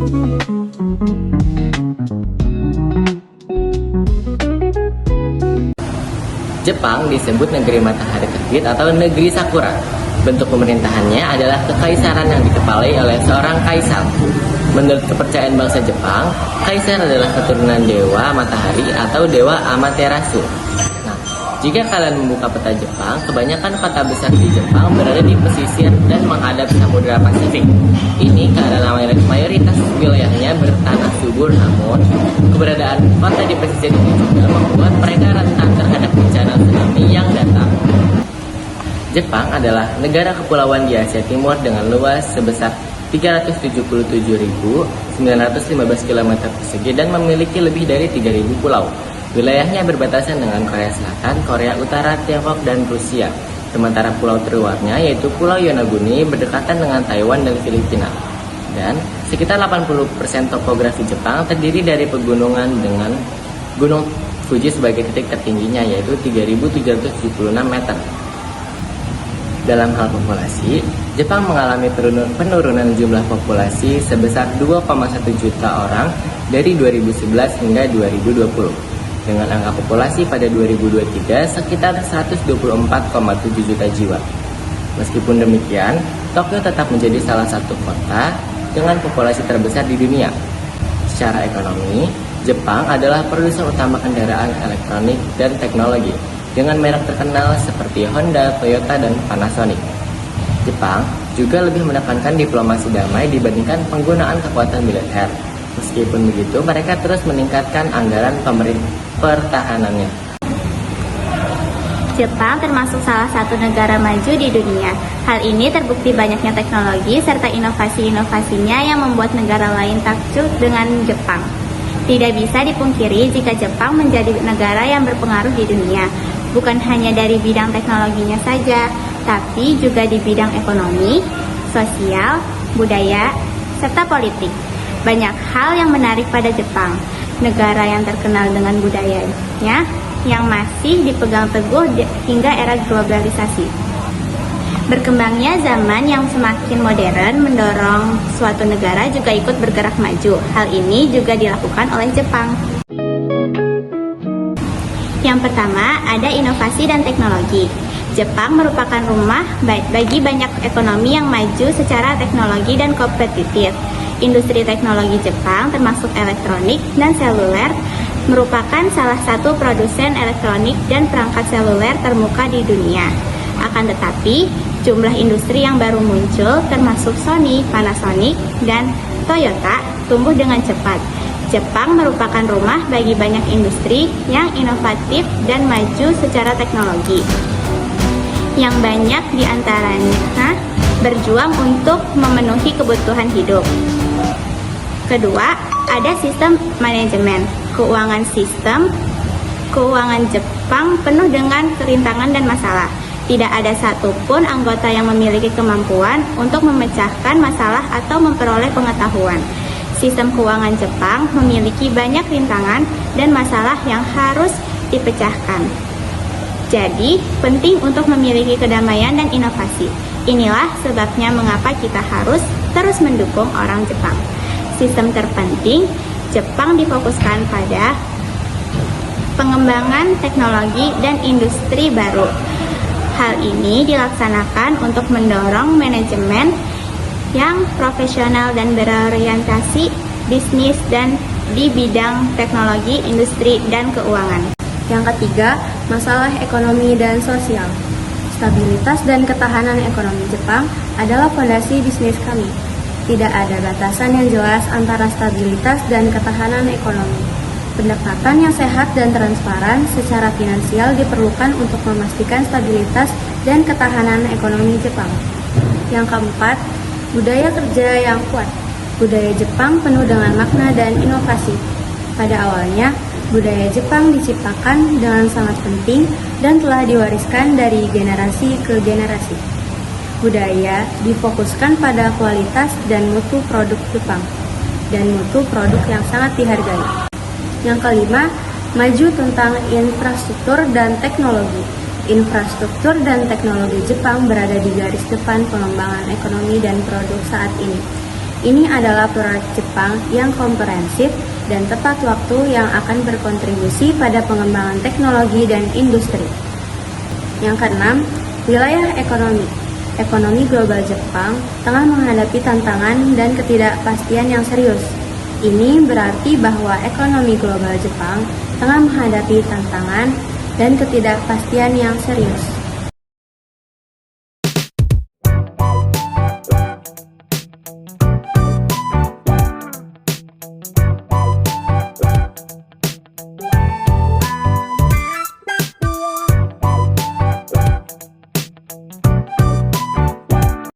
Jepang disebut negeri matahari terbit atau negeri sakura. Bentuk pemerintahannya adalah kekaisaran yang dikepalai oleh seorang kaisar. Menurut kepercayaan bangsa Jepang, kaisar adalah keturunan dewa matahari atau dewa Amaterasu. Nah, jika kalian membuka peta Jepang, kebanyakan kota besar di Jepang berada di pesisir dan menghadap Samudra Pasifik. Ini karena mayoritas wilayahnya bertanah subur, namun keberadaan kota di pesisir ini juga membuat mereka rentan terhadap bencana tsunami yang datang. Jepang adalah negara kepulauan di Asia Timur dengan luas sebesar 377.915 km persegi dan memiliki lebih dari 3.000 pulau. Wilayahnya berbatasan dengan Korea Selatan, Korea Utara, Tiongkok, dan Rusia. Sementara pulau terluarnya yaitu Pulau Yonaguni berdekatan dengan Taiwan dan Filipina. Dan sekitar 80% topografi Jepang terdiri dari pegunungan dengan Gunung Fuji sebagai titik tertingginya yaitu 3.776 meter. Dalam hal populasi, Jepang mengalami penurunan jumlah populasi sebesar 2,1 juta orang dari 2011 hingga 2020. Dengan angka populasi pada 2023 sekitar 124,7 juta jiwa. Meskipun demikian, Tokyo tetap menjadi salah satu kota dengan populasi terbesar di dunia. Secara ekonomi, Jepang adalah produsen utama kendaraan elektronik dan teknologi, dengan merek terkenal seperti Honda, Toyota, dan Panasonic. Jepang juga lebih menekankan diplomasi damai dibandingkan penggunaan kekuatan militer. Meskipun begitu, mereka terus meningkatkan anggaran pertahanannya. Jepang termasuk salah satu negara maju di dunia. Hal ini terbukti banyaknya teknologi serta inovasi-inovasinya yang membuat negara lain takjub dengan Jepang. Tidak bisa dipungkiri jika Jepang menjadi negara yang berpengaruh di dunia. Bukan hanya dari bidang teknologinya saja, tapi juga di bidang ekonomi, sosial, budaya, serta politik. Banyak hal yang menarik pada Jepang, negara yang terkenal dengan budayanya yang masih dipegang teguh hingga era globalisasi. Berkembangnya zaman yang semakin modern mendorong suatu negara juga ikut bergerak maju. Hal ini juga dilakukan oleh Jepang. Yang pertama, ada inovasi dan teknologi. Jepang merupakan rumah bagi banyak ekonomi yang maju secara teknologi dan kompetitif. Industri teknologi Jepang termasuk elektronik dan seluler merupakan salah satu produsen elektronik dan perangkat seluler termuka di dunia. Akan tetapi, jumlah industri yang baru muncul termasuk Sony, Panasonic, dan Toyota tumbuh dengan cepat. Jepang merupakan rumah bagi banyak industri yang inovatif dan maju secara teknologi, yang banyak diantaranya berjuang untuk memenuhi kebutuhan hidup. Kedua, ada sistem manajemen keuangan. Sistem keuangan Jepang penuh dengan kerintangan dan masalah. Tidak ada satupun anggota yang memiliki kemampuan untuk memecahkan masalah atau memperoleh pengetahuan. Sistem keuangan Jepang memiliki banyak rintangan dan masalah yang harus dipecahkan. Jadi, penting untuk memiliki kedamaian dan inovasi. Inilah sebabnya mengapa kita harus terus mendukung orang Jepang. Sistem terpenting, Jepang difokuskan pada pengembangan teknologi dan industri baru. Hal ini dilaksanakan untuk mendorong manajemen yang profesional dan berorientasi bisnis dan di bidang teknologi, industri, dan keuangan. Yang ketiga, masalah ekonomi dan sosial. Stabilitas dan ketahanan ekonomi Jepang adalah fondasi bisnis kami. Tidak ada batasan yang jelas antara stabilitas dan ketahanan ekonomi. Pendekatan yang sehat dan transparan secara finansial diperlukan untuk memastikan stabilitas dan ketahanan ekonomi Jepang. Yang keempat, budaya kerja yang kuat. Budaya Jepang penuh dengan makna dan inovasi. Pada awalnya, budaya Jepang diciptakan dengan sangat penting dan telah diwariskan dari generasi ke generasi. Budaya difokuskan pada kualitas dan mutu produk Jepang, dan mutu produk yang sangat dihargai. Yang kelima, maju tentang infrastruktur dan teknologi. Infrastruktur dan teknologi Jepang berada di garis depan pengembangan ekonomi dan produk saat ini. Ini adalah proyek Jepang yang komprehensif dan tepat waktu yang akan berkontribusi pada pengembangan teknologi dan industri. Yang keenam, wilayah ekonomi. Ekonomi global Jepang tengah menghadapi tantangan dan ketidakpastian yang serius. Ini berarti bahwa ekonomi global Jepang tengah menghadapi tantangan dan ketidakpastian yang serius.